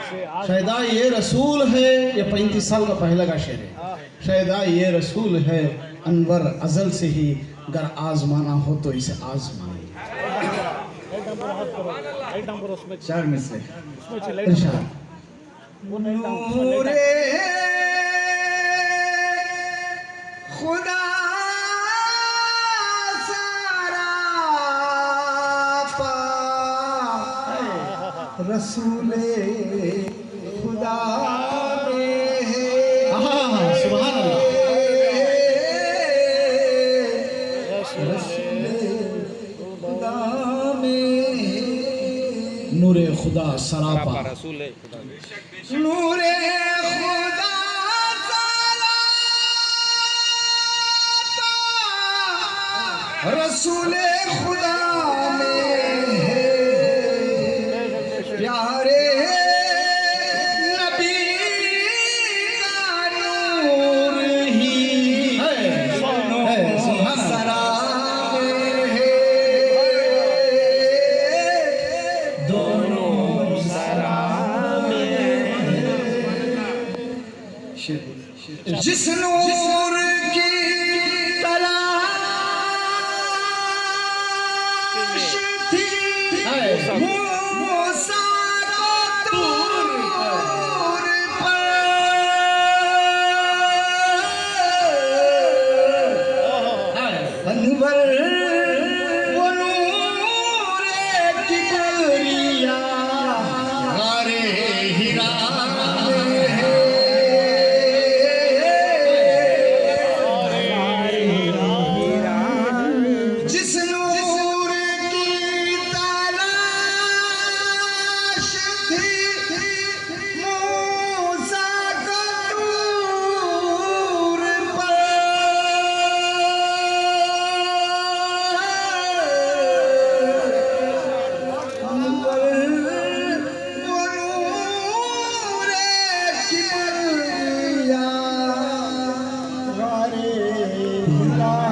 शायदा ये रसूल है, ये 35 साल का पहले का शेर है। शायदा ये रसूल है अनवर अजल से ही, गर आजमाना हो तो इसे आजमाए। चार में से इरशाद। नूरे खुदा सारा पा रसूले खुदा में है। सुभान अल्लाह। नूरे खुदा सरापा नूरे खुदा सरापा रसूले खुदा में है। प्यारे नबी का नूर ही सरा जिस नूर की तलाश थी मूसा को तूर पर, अनवर वो नूरे किबरिया गारे हिरा हिरा